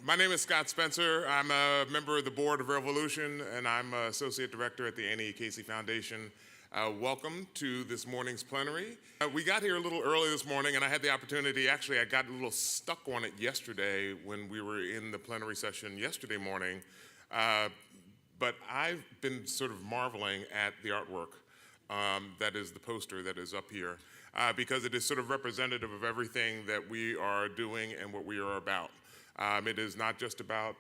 My name is Scott Spencer. I'm a member of the board of Revolution, and I'm associate director at the Annie Casey Foundation. Welcome to this morning's plenary. We got here a little early this morning, and I had the opportunity, actually I got a little stuck on it yesterday when we were in the plenary session yesterday morning, but I've been sort of marveling at the artwork that is the poster that is up here, because it is sort of representative of everything that we are doing and what we are about. It is not just about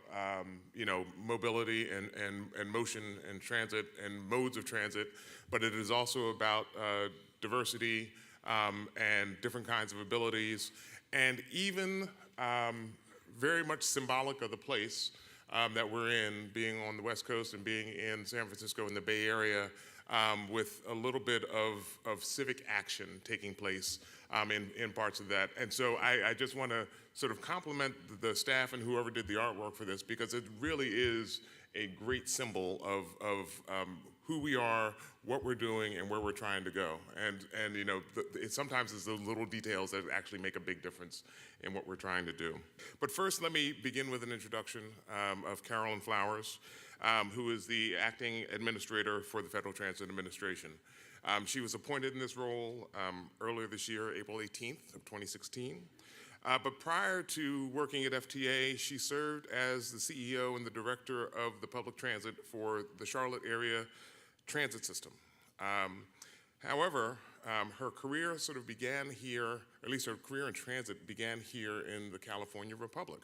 mobility and motion and transit and modes of transit, but it is also about diversity and different kinds of abilities, and even very much symbolic of the place that we're in, being on the West Coast and being in San Francisco in the Bay Area, with a little bit of civic action taking place in parts of that. And so I just want to sort of compliment the staff and whoever did the artwork for this, because it really is a great symbol of who we are, what we're doing, and where we're trying to go. And sometimes it's those little details that actually make a big difference in what we're trying to do. But first, let me begin with an introduction of Carolyn Flowers, who is the acting administrator for the Federal Transit Administration. She was appointed in this role earlier this year, April 18th of 2016. But prior to working at FTA, she served as the CEO and the director of the public transit for the Charlotte area transit system. However, her career sort of began here, or at least her career in transit began here in the California Republic,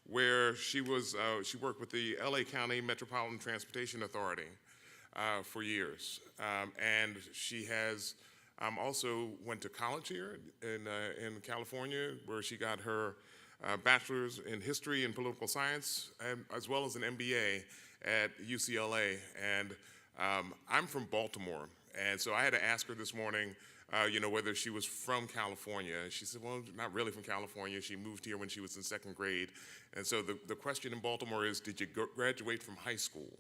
where she worked with the LA County Metropolitan Transportation Authority for years. And she has also went to college here in California, where she got her bachelor's in history and political science, as well as an MBA at UCLA. And I'm from Baltimore, and so I had to ask her this morning, whether she was from California. And she said, well, not really from California. She moved here when she was in second grade. And so the question in Baltimore is, did you graduate from high school?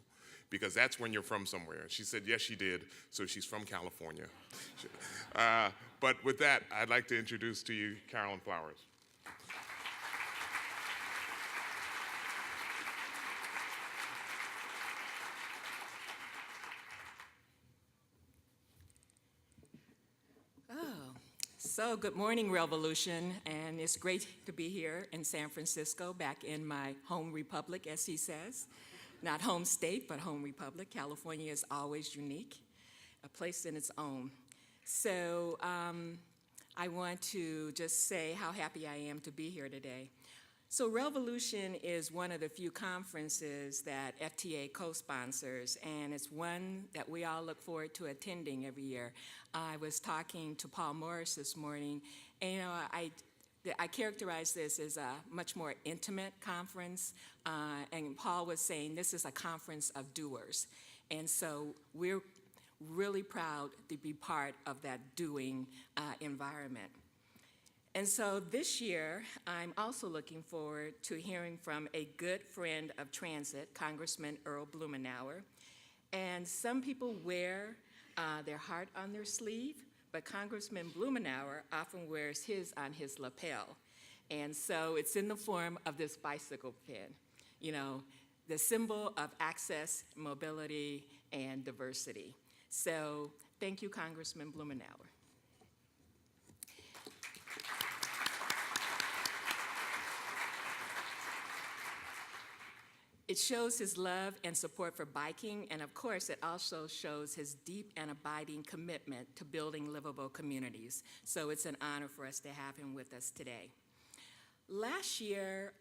Because that's when you're from somewhere. She said, yes, she did, so she's from California. But with that, I'd like to introduce to you Carolyn Flowers. So good morning, Revolution, and it's great to be here in San Francisco, back in my home republic, as he says. Not home state, but home republic. California is always unique, a place in its own. So I want to just say how happy I am to be here today. So Revolution is one of the few conferences that FTA co-sponsors, and it's one that we all look forward to attending every year. I was talking to Paul Morris this morning, and I characterize this as a much more intimate conference, and Paul was saying this is a conference of doers. And so we're really proud to be part of that doing environment. And so this year, I'm also looking forward to hearing from a good friend of transit, Congressman Earl Blumenauer. And some people wear their heart on their sleeve, but Congressman Blumenauer often wears his on his lapel. And so it's in the form of this bicycle pin, the symbol of access, mobility, and diversity. So thank you, Congressman Blumenauer. It shows his love and support for biking, and of course, it also shows his deep and abiding commitment to building livable communities. So it's an honor for us to have him with us today. Last year,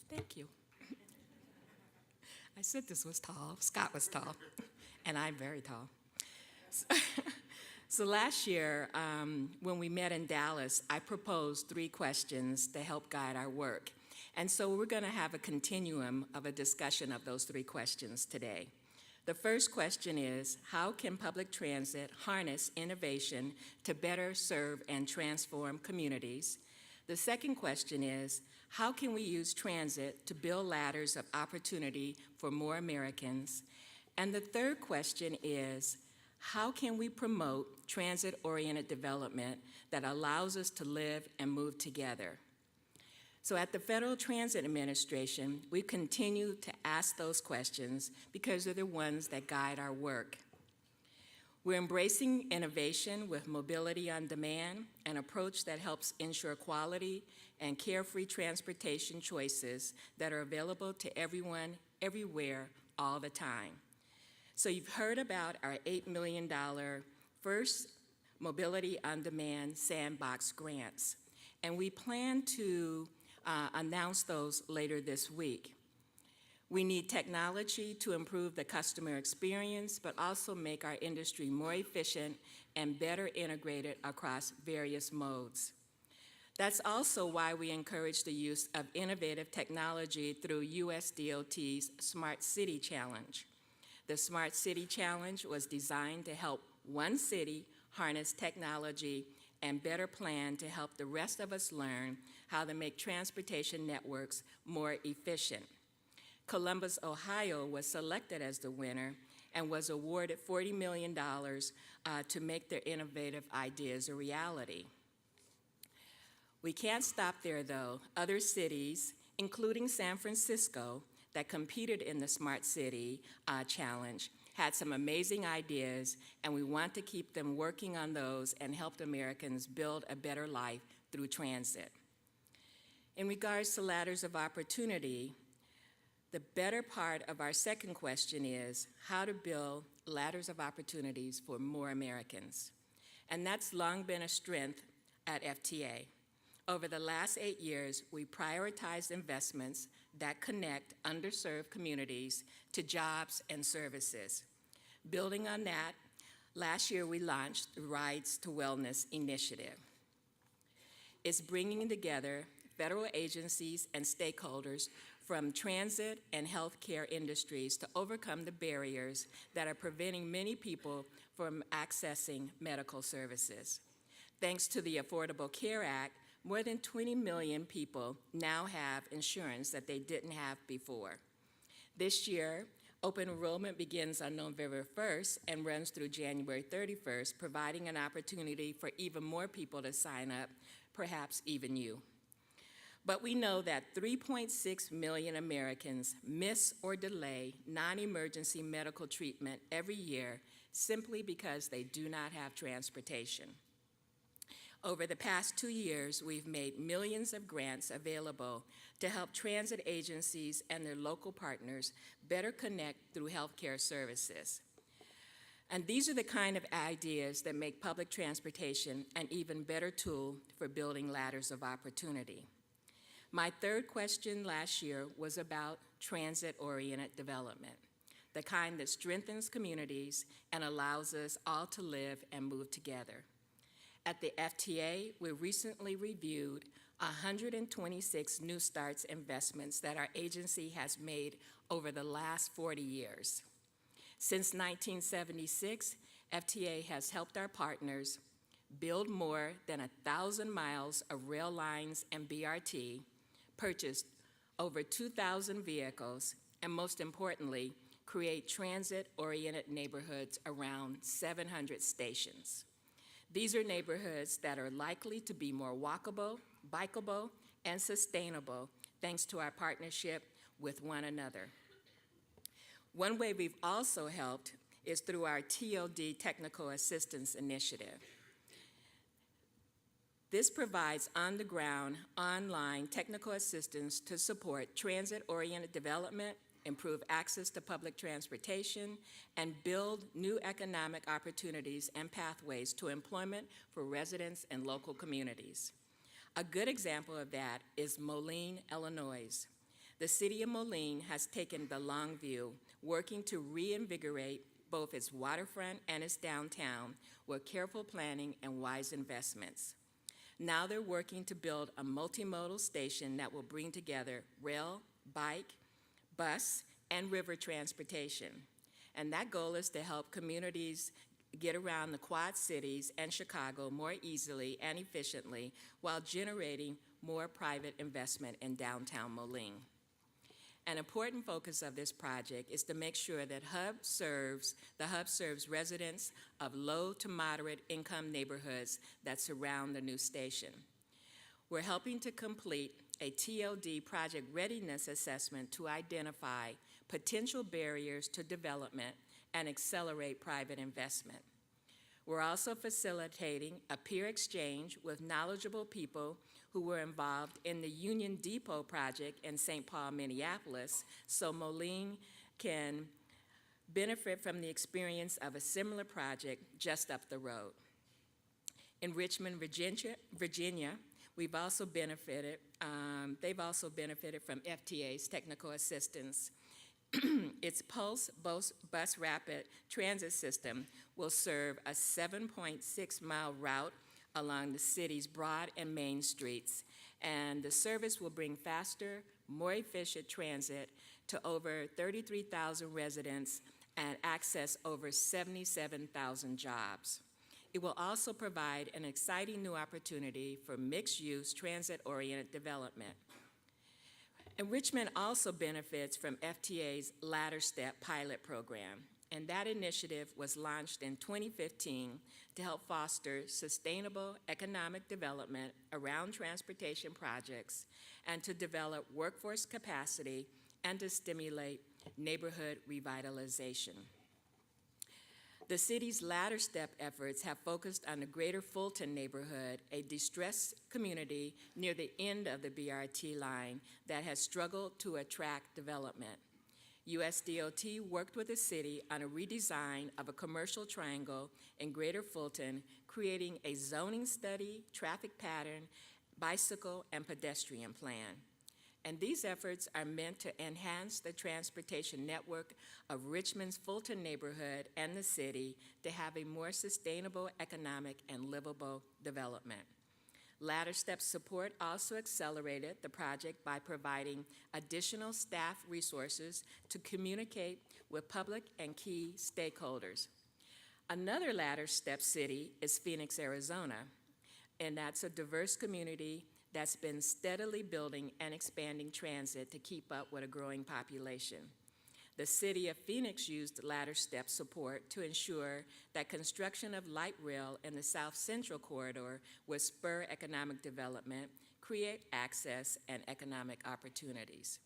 thank you. I said this was tall. Scott was tall, and I'm very tall. So last year, when we met in Dallas, I proposed 3 questions to help guide our work. And so we're going to have a continuum of a discussion of those 3 questions today. The first question is, how can public transit harness innovation to better serve and transform communities? The second question is, how can we use transit to build ladders of opportunity for more Americans? And the third question is, How can we promote transit-oriented development that allows us to live and move together? So at the Federal Transit Administration, we continue to ask those questions because they're the ones that guide our work. We're embracing innovation with mobility on demand, an approach that helps ensure quality and carefree transportation choices that are available to everyone, everywhere, all the time. So you've heard about our $8 million first Mobility on Demand Sandbox grants, and we plan to announce those later this week. We need technology to improve the customer experience, but also make our industry more efficient and better integrated across various modes. That's also why we encourage the use of innovative technology through US DOT's Smart City Challenge. The Smart City Challenge was designed to help one city harness technology and better plan to help the rest of us learn how to make transportation networks more efficient. Columbus, Ohio was selected as the winner and was awarded $40 million to make their innovative ideas a reality. We can't stop there, though. Other cities, including San Francisco, that competed in the Smart City Challenge, had some amazing ideas, and we want to keep them working on those and help Americans build a better life through transit. In regards to ladders of opportunity, the better part of our second question is how to build ladders of opportunities for more Americans. And that's long been a strength at FTA. Over the last 8 years, we prioritized investments that connect underserved communities to jobs and services. Building on that, last year we launched the Rides to Wellness initiative. It's bringing together federal agencies and stakeholders from transit and healthcare industries to overcome the barriers that are preventing many people from accessing medical services. Thanks to the Affordable Care Act, more than 20 million people now have insurance that they didn't have before. This year, open enrollment begins on November 1st and runs through January 31st, providing an opportunity for even more people to sign up, perhaps even you. But we know that 3.6 million Americans miss or delay non-emergency medical treatment every year simply because they do not have transportation. Over the past 2 years, we've made millions of grants available to help transit agencies and their local partners better connect through healthcare services. And these are the kind of ideas that make public transportation an even better tool for building ladders of opportunity. My third question last year was about transit-oriented development, the kind that strengthens communities and allows us all to live and move together. At the FTA, we recently reviewed 126 New Starts investments that our agency has made over the last 40 years. Since 1976, FTA has helped our partners build more than 1,000 miles of rail lines and BRT, purchased over 2,000 vehicles, and most importantly, create transit-oriented neighborhoods around 700 stations. These are neighborhoods that are likely to be more walkable, bikeable, and sustainable thanks to our partnership with one another. One way we've also helped is through our TOD Technical Assistance Initiative. This provides on-the-ground, online technical assistance to support transit-oriented development, improve access to public transportation, and build new economic opportunities and pathways to employment for residents and local communities. A good example of that is Moline, Illinois. The city of Moline has taken the long view, working to reinvigorate both its waterfront and its downtown with careful planning and wise investments. Now they're working to build a multimodal station that will bring together rail, bike, bus, and river transportation. And that goal is to help communities get around the Quad Cities and Chicago more easily and efficiently while generating more private investment in downtown Moline. An important focus of this project is to make sure that the hub serves residents of low to moderate income neighborhoods that surround the new station. We're helping to complete a TOD project readiness assessment to identify potential barriers to development and accelerate private investment. We're also facilitating a peer exchange with knowledgeable people who were involved in the Union Depot project in St. Paul, Minneapolis, so Moline can benefit from the experience of a similar project just up the road. In Richmond, Virginia, they've also benefited from FTA's technical assistance. Its Pulse bus rapid transit system will serve a 7.6-mile route along the city's broad and main streets, and the service will bring faster, more efficient transit to over 33,000 residents and access over 77,000 jobs. It will also provide an exciting new opportunity for mixed-use, transit-oriented development. And Richmond also benefits from FTA's Ladder Step pilot program, and that initiative was launched in 2015 to help foster sustainable economic development around transportation projects and to develop workforce capacity and to stimulate neighborhood revitalization. The city's Ladder Step efforts have focused on the Greater Fulton neighborhood, a distressed community near the end of the BRT line that has struggled to attract development. USDOT worked with the city on a redesign of a commercial triangle in Greater Fulton, creating a zoning study, traffic pattern, bicycle, and pedestrian plan. And these efforts are meant to enhance the transportation network of Richmond's Fulton neighborhood and the city to have a more sustainable economic and livable development. Ladder Step support also accelerated the project by providing additional staff resources to communicate with public and key stakeholders. Another Ladder Step city is Phoenix, Arizona, and that's a diverse community that's been steadily building and expanding transit to keep up with a growing population. The city of Phoenix used Ladder Step support to ensure that construction of light rail in the South Central Corridor would spur economic development, create access, and economic opportunities.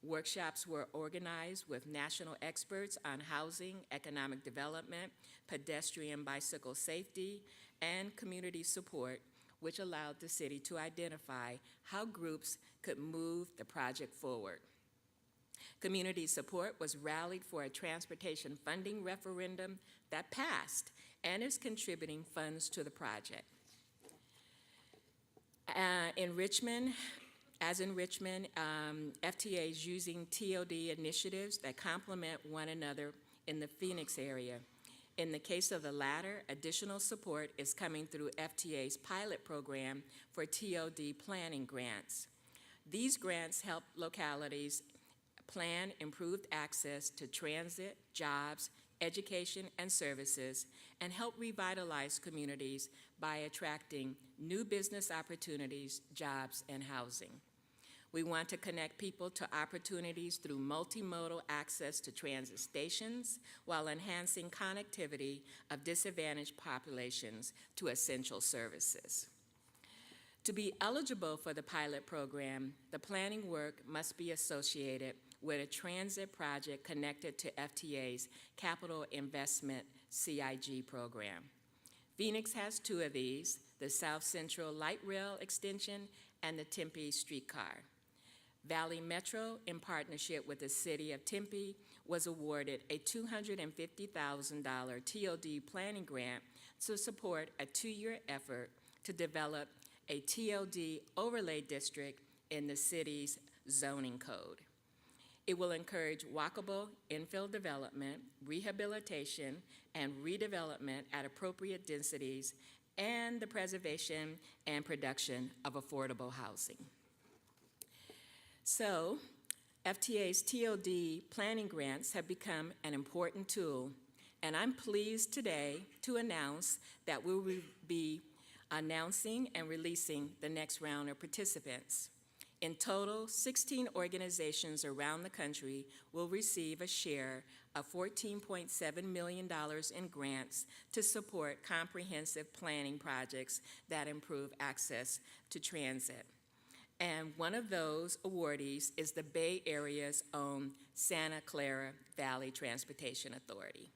Workshops were organized with national experts on housing, economic development, pedestrian bicycle safety, and community support, which allowed the city to identify how groups could move the project forward. Community support was rallied for a transportation funding referendum that passed and is contributing funds to the project. In Richmond, FTA is using TOD initiatives that complement one another in the Phoenix area. In the case of the latter, additional support is coming through FTA's pilot program for TOD planning grants. These grants help localities plan improved access to transit, jobs, education, and services, and help revitalize communities by attracting new business opportunities, jobs, and housing. We want to connect people to opportunities through multimodal access to transit stations while enhancing connectivity of disadvantaged populations to essential services. To be eligible for the pilot program, the planning work must be associated with a transit project connected to FTA's Capital Investment CIG program. Phoenix has two of these, the South Central Light Rail Extension and the Tempe Streetcar. Valley Metro, in partnership with the City of Tempe, was awarded a $250,000 TOD planning grant to support a 2-year effort to develop a TOD overlay district in the city's zoning code. It will encourage walkable infill development, rehabilitation, and redevelopment at appropriate densities, and the preservation and production of affordable housing. So, FTA's TOD planning grants have become an important tool, and I'm pleased today to announce that we will be announcing and releasing the next round of participants. In total, 16 organizations around the country will receive a share of $14.7 million in grants to support comprehensive planning projects that improve access to transit. And one of those awardees is the Bay Area's own Santa Clara Valley Transportation Authority.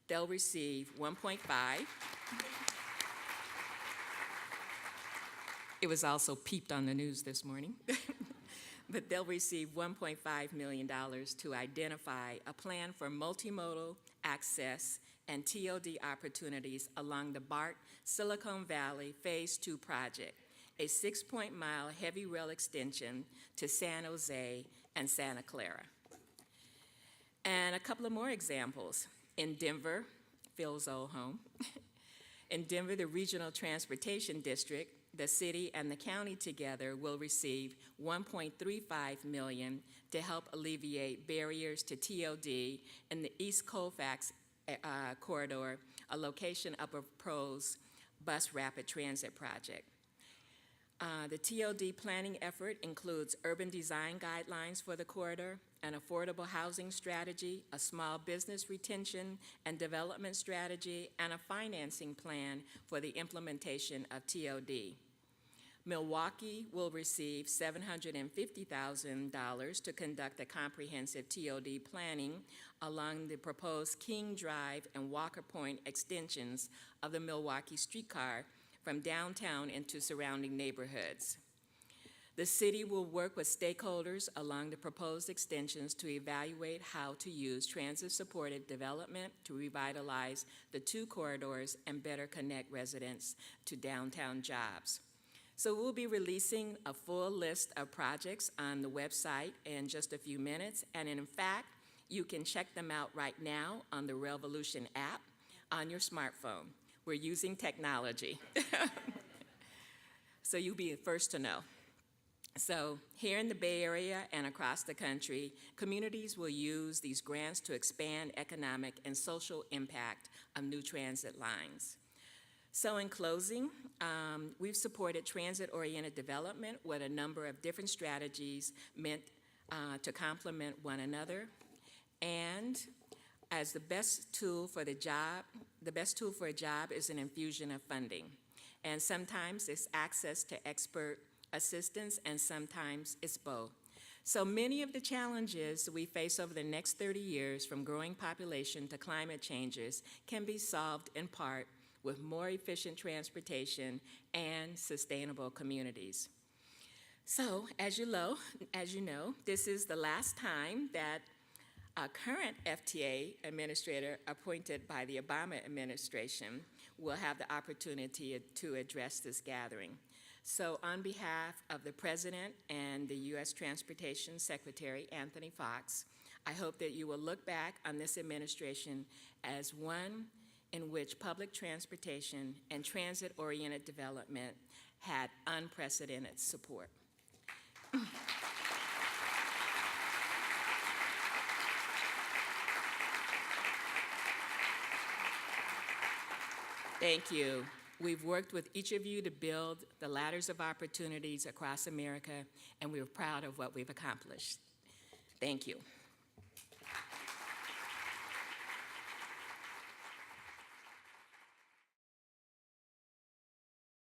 They'll receive 1.5. It was also peeped on the news this morning. But they'll receive $1.5 million to identify a plan for multimodal access and TOD opportunities along the BART Silicon Valley Phase 2 project, a 6-mile heavy rail extension to San Jose and Santa Clara. And a couple of more examples. In Denver, Phil's old home. In Denver, the Regional Transportation District, the city and the county together will receive $1.35 million to help alleviate barriers to TOD in the East Colfax corridor, a location of a proposed bus rapid transit project. The TOD planning effort includes urban design guidelines for the corridor, an affordable housing strategy, a small business retention and development strategy, and a financing plan for the implementation of TOD. Milwaukee will receive $750,000 to conduct a comprehensive TOD planning along the proposed King Drive and Walker Point extensions of the Milwaukee streetcar from downtown into surrounding neighborhoods. The city will work with stakeholders along the proposed extensions to evaluate how to use transit-supported development to revitalize the two corridors and better connect residents to downtown jobs. So we'll be releasing a full list of projects on the website in just a few minutes, and in fact, you can check them out right now on the Revolution app on your smartphone. We're using technology. So you'll be the first to know. So here in the Bay Area and across the country, communities will use these grants to expand economic and social impact of new transit lines. So in closing, we've supported transit-oriented development with a number of different strategies meant to complement one another. And as the best tool for a job is an infusion of funding. And sometimes it's access to expert assistance, and sometimes it's both. So many of the challenges we face over the next 30 years, from growing population to climate changes, can be solved in part with more efficient transportation and sustainable communities. So, as you know, this is the last time that a current FTA administrator appointed by the Obama administration will have the opportunity to address this gathering. So on behalf of the President and the U.S. Transportation Secretary, Anthony Foxx, I hope that you will look back on this administration as one in which public transportation and transit-oriented development had unprecedented support. Thank you. We've worked with each of you to build the ladders of opportunities across America, and we're proud of what we've accomplished. Thank you.